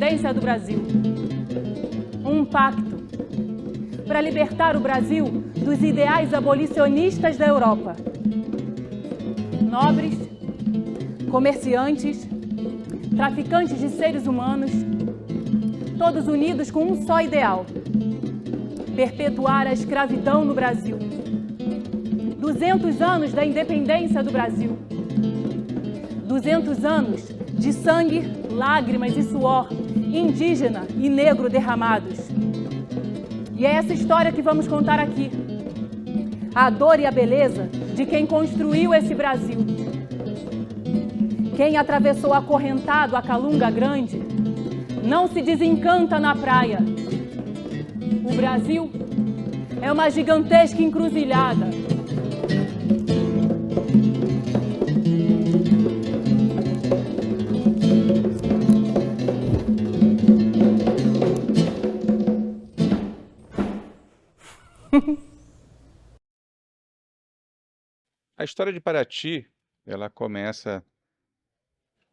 independência do Brasil. Um pacto para libertar o Brasil dos ideais abolicionistas da Europa. Nobres, comerciantes, traficantes de seres humanos, todos unidos com um só ideal: perpetuar a escravidão no Brasil. 200 anos da independência do Brasil. 200 anos de sangue, lágrimas e suor, indígena e negro derramados. E é essa história que vamos contar aqui. A dor e a beleza de quem construiu esse Brasil. Quem atravessou acorrentado a Calunga Grande não se desencanta na praia. O Brasil é uma gigantesca encruzilhada. A história de Paraty, ela começa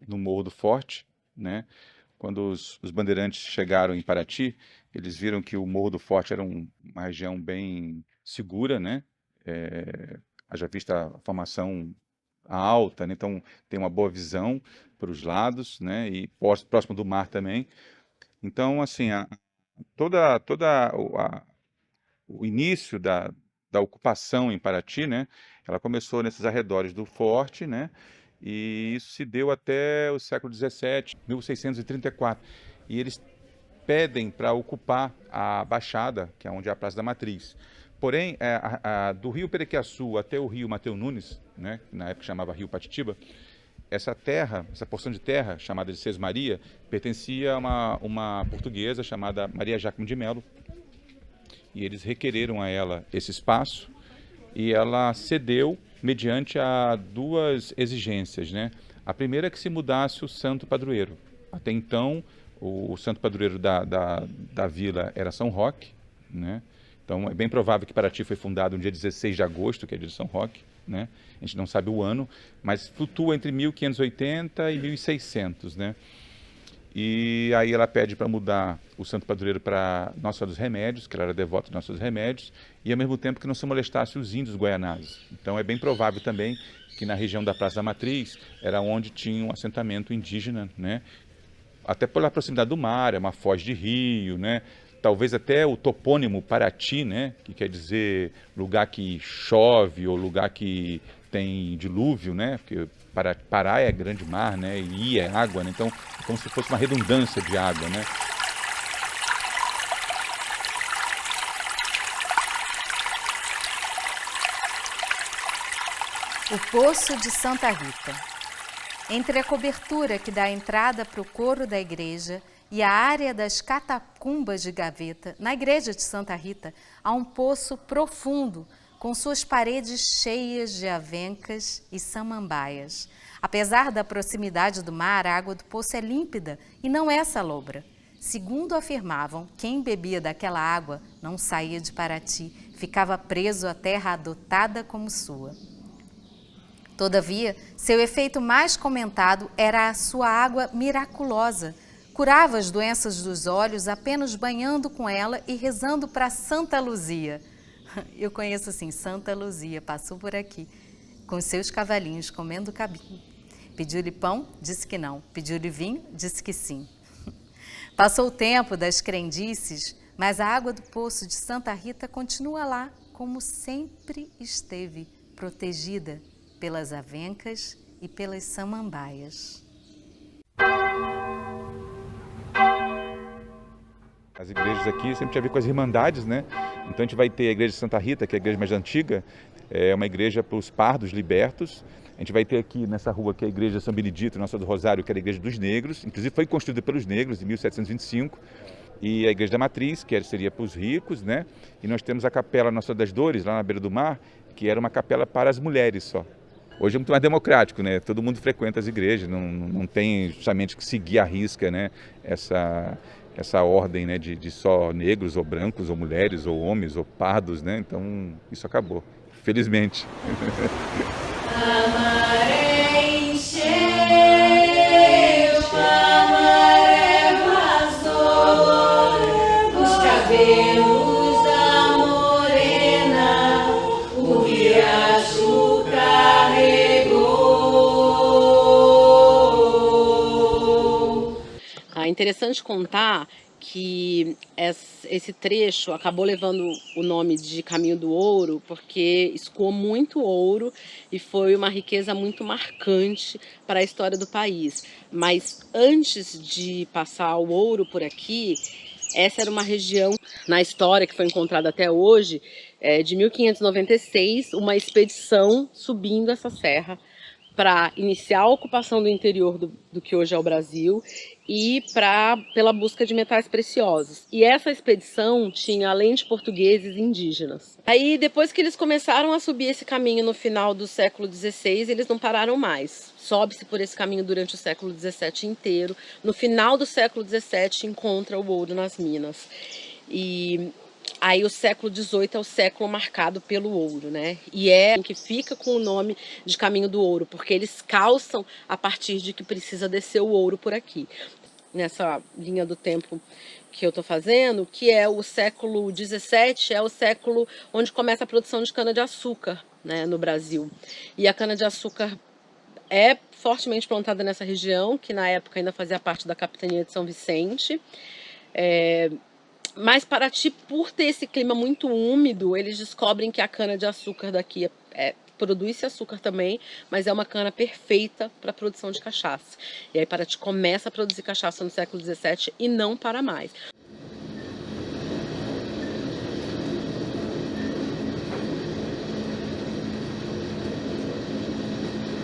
no Morro do Forte, né? Quando os bandeirantes chegaram em Paraty, eles viram que o Morro do Forte era uma região bem segura, né? Haja vista a formação alta, né? Então tem uma boa visão para os lados, né? E próximo do mar também. Então, assim, o início da ocupação em Paraty, né? Ela começou nesses arredores do forte, né? E isso se deu até o século XVII, 1634. E eles pedem para ocupar a Baixada, que é onde é a Praça da Matriz. Porém, do Rio Perequiaçu até o Rio Mateus Nunes, né? Que na época chamava Rio Patitiba, essa porção de terra, chamada de Sesmaria, pertencia a uma portuguesa chamada Maria Jácome de Melo. E eles requereram a ela esse espaço e ela cedeu mediante a duas exigências, né? A primeira é que se mudasse o santo padroeiro. Até então, o santo padroeiro da vila era São Roque, né? Então, é bem provável que Paraty foi fundado no dia 16 de agosto, que é dia de São Roque, né? A gente não sabe o ano, mas flutua entre 1580 e 1600, né? E aí ela pede para mudar o santo padroeiro para Nossa Senhora dos Remédios, que ela era devota de Nossa Senhora dos Remédios, e ao mesmo tempo que não se molestasse os índios guaianazes. Então é bem provável também que na região da Praça da Matriz era onde tinha um assentamento indígena, né? Até pela proximidade do mar, é uma foz de rio, né? Talvez até o topônimo Paraty, né? Que quer dizer lugar que chove ou lugar que tem dilúvio, né? Porque Pará é grande mar, né? E Ia é água, né? Então é como se fosse uma redundância de água, né? O Poço de Santa Rita. Entre a cobertura que dá a entrada para o coro da igreja e a área das catacumbas de gaveta, na igreja de Santa Rita, há um poço profundo, com suas paredes cheias de avencas e samambaias. Apesar da proximidade do mar, a água do poço é límpida e não é salobra. Segundo afirmavam, quem bebia daquela água não saía de Paraty, ficava preso à terra adotada como sua. Todavia, seu efeito mais comentado era a sua água miraculosa. Curava as doenças dos olhos apenas banhando com ela e rezando para Santa Luzia. Eu conheço assim, Santa Luzia, passou por aqui, com seus cavalinhos comendo cabinho. Pediu-lhe pão, disse que não. Pediu-lhe vinho, disse que sim. Passou o tempo das crendices, mas a água do poço de Santa Rita continua lá, como sempre esteve, protegida pelas avencas e pelas samambaias. As igrejas aqui sempre tinha a ver com as irmandades, né? Então a gente vai ter a igreja de Santa Rita, que é a igreja mais antiga, é uma igreja para os pardos libertos. A gente vai ter aqui nessa rua que é a igreja São Benedito, Nossa do Rosário, que é a igreja dos negros, inclusive foi construída pelos negros em 1725. E a igreja da Matriz, que seria para os ricos, né? E nós temos a capela Nossa das Dores, lá na beira do mar, que era uma capela para as mulheres só. Hoje é muito mais democrático, né? Todo mundo frequenta as igrejas, não tem justamente que seguir à risca, né? Essa ordem, né? De só negros ou brancos ou mulheres ou homens ou pardos, né? Então isso acabou, felizmente. A maré encheu, a maré interessante contar que esse trecho acabou levando o nome de Caminho do Ouro porque escoou muito ouro e foi uma riqueza muito marcante para a história do país. Mas antes de passar o ouro por aqui, essa era uma região, na história que foi encontrada até hoje, de 1596, uma expedição subindo essa serra para iniciar a ocupação do interior do que hoje é o Brasil e pela busca de metais preciosos. E essa expedição tinha, além de portugueses, indígenas. Aí, depois que eles começaram a subir esse caminho no final do século XVI, eles não pararam mais. Sobe-se por esse caminho durante o século XVII inteiro. No final do século XVII, encontra o ouro nas minas. E aí o século XVIII é o século marcado pelo ouro, né? E é que fica com o nome de Caminho do Ouro, porque eles calçam a partir de que precisa descer o ouro por aqui. Nessa linha do tempo que eu estou fazendo, que é o século XVII, é o século onde começa a produção de cana-de-açúcar, né, no Brasil. E a cana-de-açúcar é fortemente plantada nessa região, que na época ainda fazia parte da capitania de São Vicente. Mas Paraty, por ter esse clima muito úmido, eles descobrem que a cana-de-açúcar daqui produz açúcar também, mas é uma cana perfeita para a produção de cachaça. E aí Paraty começa a produzir cachaça no século XVII e não para mais.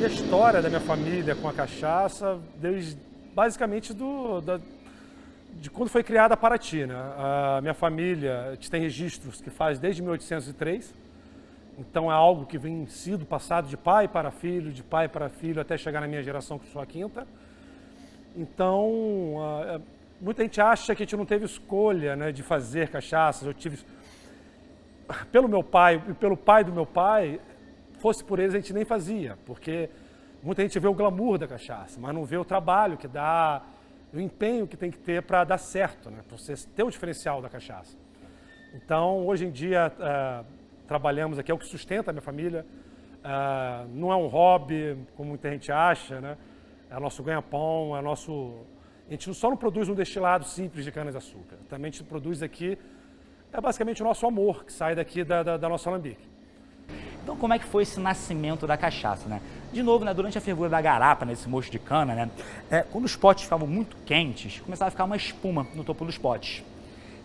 E a história da minha família com a cachaça, desde basicamente de quando foi criada a Paraty, né? A minha família tem registros que faz desde 1803, então é algo que vem sido passado de pai para filho, até chegar na minha geração, que sou a quinta. Então, muita gente acha que a gente não teve escolha, né, de fazer cachaças. Eu tive, pelo meu pai e pelo pai do meu pai, fosse por eles a gente nem fazia, porque muita gente vê o glamour da cachaça, mas não vê o trabalho que dá, o empenho que tem que ter para dar certo, né? Para você ter o diferencial da cachaça. Então, hoje em dia, trabalhamos aqui, é o que sustenta a minha família. Não é um hobby, como muita gente acha, né? É nosso ganha-pão, a gente só não produz um destilado simples de cana-de-açúcar. Também a gente produz aqui, basicamente o nosso amor, que sai daqui da nossa alambique. Então, como é que foi esse nascimento da cachaça, né? De novo, né, durante a fervura da garapa, nesse mocho de cana, né, quando os potes ficavam muito quentes, começava a ficar uma espuma no topo dos potes.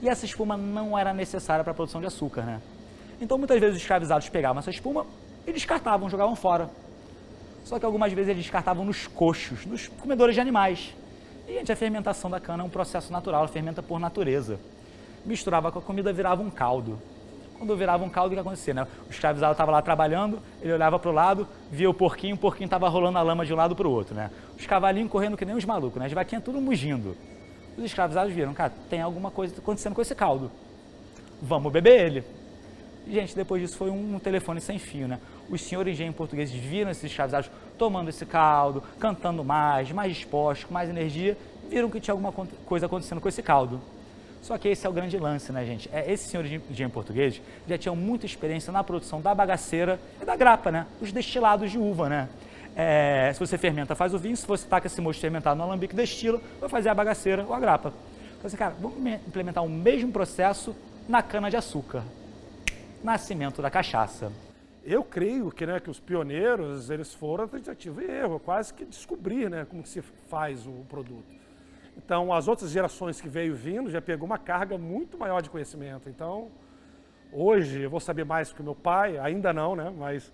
E essa espuma não era necessária para a produção de açúcar, né? Então, muitas vezes os escravizados pegavam essa espuma e descartavam, jogavam fora. Só que algumas vezes eles descartavam nos coxos, nos comedores de animais. E, gente, a fermentação da cana é um processo natural, ela fermenta por natureza. Misturava com a comida, virava um caldo. Quando virava um caldo, o que acontecia, né? O escravizado estava lá trabalhando, ele olhava para o lado, via o porquinho estava rolando a lama de um lado para o outro, né? Os cavalinhos correndo que nem os malucos, né? As vaquinhas tudo mugindo. Os escravizados viram, cara, tem alguma coisa acontecendo com esse caldo. Vamos beber ele. E, gente, depois disso foi um telefone sem fio, né? Os senhores de engenho portugueses viram esses escravizados tomando esse caldo, cantando mais dispostos, com mais energia, viram que tinha alguma coisa acontecendo com esse caldo. Só que esse é o grande lance, né, gente? Esses senhores de engenho português já tinham muita experiência na produção da bagaceira e da grapa, né? Os destilados de uva, né? Se você fermenta, faz o vinho. Se você taca esse mosto fermentado no alambique, destila, vai fazer a bagaceira ou a grapa. Então, assim, cara, vamos implementar o mesmo processo na cana-de-açúcar. Nascimento da cachaça. Eu creio que, né, que os pioneiros, eles foram tentativa e erro, quase que descobrir, né, como que se faz o produto. Então, as outras gerações que veio vindo já pegou uma carga muito maior de conhecimento. Então, hoje eu vou saber mais que o meu pai, ainda não, né? Mas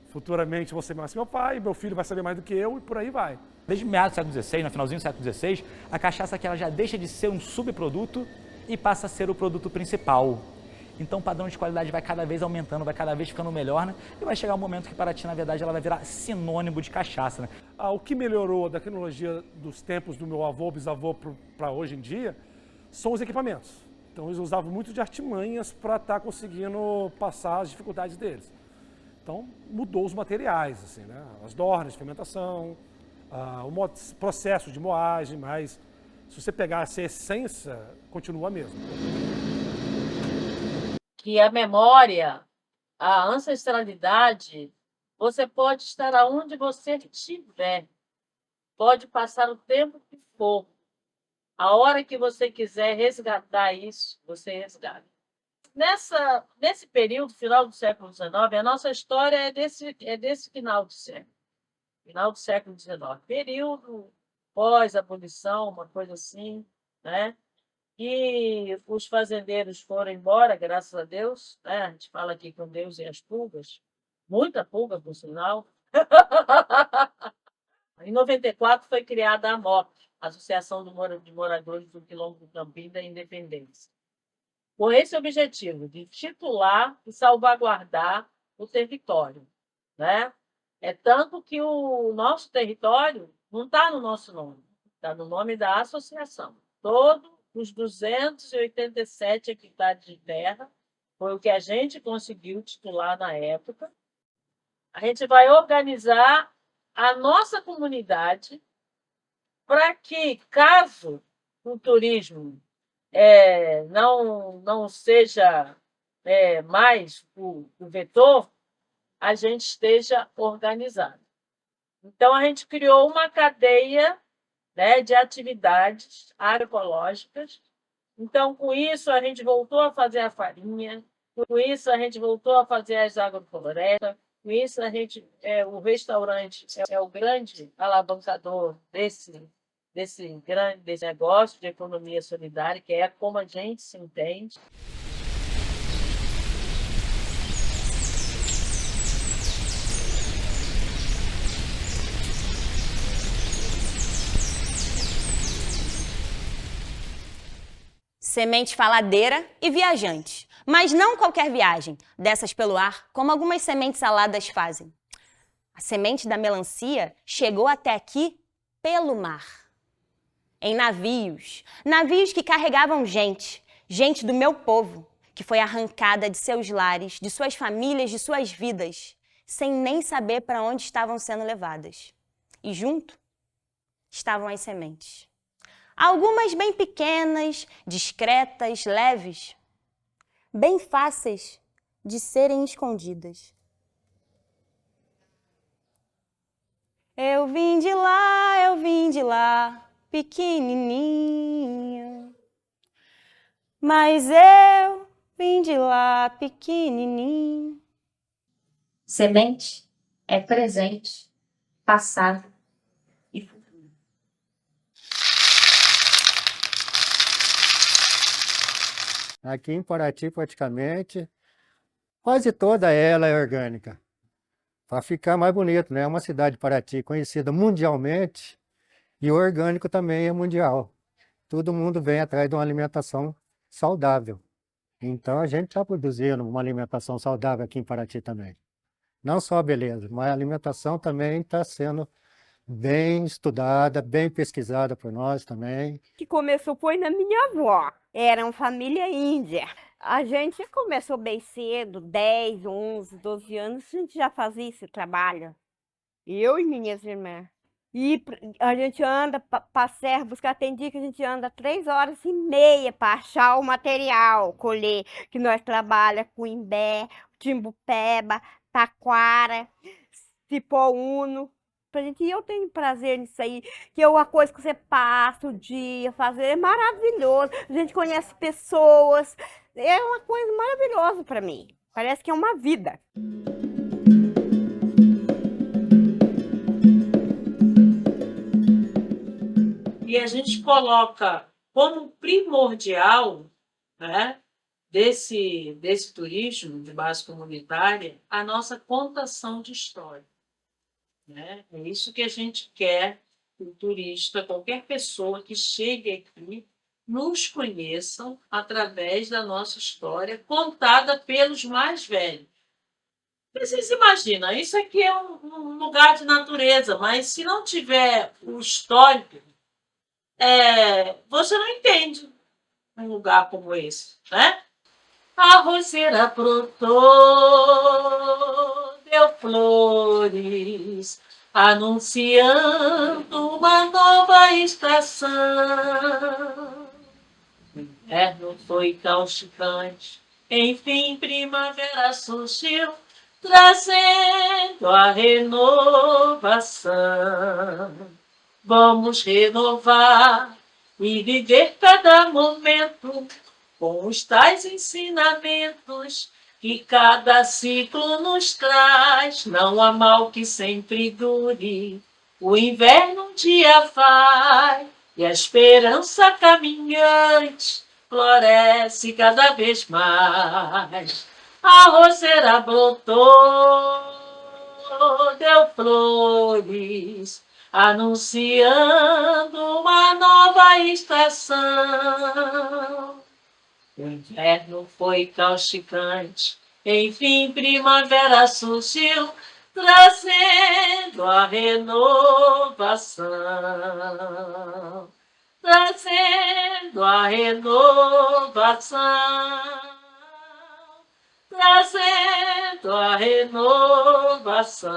futuramente eu vou saber mais que meu pai, meu filho vai saber mais do que eu e por aí vai. Desde meados do século XVI, no finalzinho do século XVI, a cachaça aqui ela já deixa de ser um subproduto e passa a ser o produto principal. Então o padrão de qualidade vai cada vez aumentando, vai cada vez ficando melhor, né? E vai chegar um momento que Paraty, na verdade, ela vai virar sinônimo de cachaça, né? O que melhorou da tecnologia dos tempos do meu avô, bisavô para hoje em dia, são os equipamentos. Então eles usavam muito de artimanhas para estar conseguindo passar as dificuldades deles. Então mudou os materiais, assim, né? As dornas de fermentação, o processo de moagem, mas se você pegar essa essência, continua mesmo. Que a memória, a ancestralidade, você pode estar aonde você estiver, pode passar o tempo que for, A hora que você quiser resgatar isso, você resgata. Nesse período, final do século XIX, a nossa história é desse final do século XIX, período pós-abolição, uma coisa assim, né? E os fazendeiros foram embora, graças a Deus, né? A gente fala aqui com Deus e as pulgas, muita pulga, por sinal. Em 94 foi criada a AMOP, Associação de Moradores do Quilombo do Campim da Independência, com esse objetivo de titular e salvaguardar o território, né? É tanto que o nosso território não está no nosso nome, está no nome da associação. Todos os 287 hectares de terra foi o que a gente conseguiu titular na época. A gente vai organizar a nossa comunidade para que, caso o turismo não seja mais o vetor, a gente esteja organizado. Então, a gente criou uma cadeia, né, de atividades agroecológicas. Então, com isso, a gente voltou a fazer a farinha, com isso, a gente voltou a fazer as agroflorestas, com isso, o restaurante é o grande alavancador desse negócio de economia solidária, que é como a gente se entende. Semente faladeira e viajante. Mas não qualquer viagem, dessas pelo ar, como algumas sementes aladas fazem. A semente da melancia chegou até aqui pelo mar. Em navios que carregavam gente do meu povo, que foi arrancada de seus lares, de suas famílias, de suas vidas, sem nem saber para onde estavam sendo levadas. E junto estavam as sementes. Algumas bem pequenas, discretas, leves, bem fáceis de serem escondidas. Eu vim de lá, pequenininha. Mas eu vim de lá, pequenininho. Semente é presente, passado e futuro. Aqui em Paraty, praticamente, quase toda ela é orgânica. Para ficar mais bonito, né? É uma cidade, Paraty, conhecida mundialmente, e o orgânico também é mundial. Todo mundo vem atrás de uma alimentação saudável. Então, a gente está produzindo uma alimentação saudável aqui em Paraty também. Não só a beleza, mas a alimentação também está sendo bem estudada, bem pesquisada por nós também. Que começou foi na minha avó. Era uma família índia. A gente começou bem cedo, 10, 11, 12 anos, a gente já fazia esse trabalho. Eu e minhas irmãs. E a gente anda para serra buscar, tem dia que a gente anda 3h30 para achar o material, colher, que nós trabalhamos com imbé, timbupeba, taquara, cipó-uno. E eu tenho prazer nisso aí, que é uma coisa que você passa o dia fazer, é maravilhoso. A gente conhece pessoas, é uma coisa maravilhosa para mim. Parece que é uma vida. E a gente coloca como primordial, né, desse turismo de base comunitária a nossa contação de história. Né? É isso que a gente quer que o turista, qualquer pessoa que chegue aqui, nos conheçam através da nossa história contada pelos mais velhos. Vocês imaginam, isso aqui é um lugar de natureza, mas se não tiver o histórico, você não entende um lugar como esse, né? A roseira brotou, deu flores, anunciando uma nova estação. O inverno foi causticante, enfim primavera surgiu, trazendo a renovação. Vamos renovar e viver cada momento com os tais ensinamentos que cada ciclo nos traz. Não há mal que sempre dure, o inverno um dia vai, e a esperança caminhante floresce cada vez mais. A roseira brotou, deu flores, anunciando uma nova estação. O inverno foi causticante, enfim primavera surgiu, trazendo a renovação. Trazendo a renovação. Trazendo a renovação.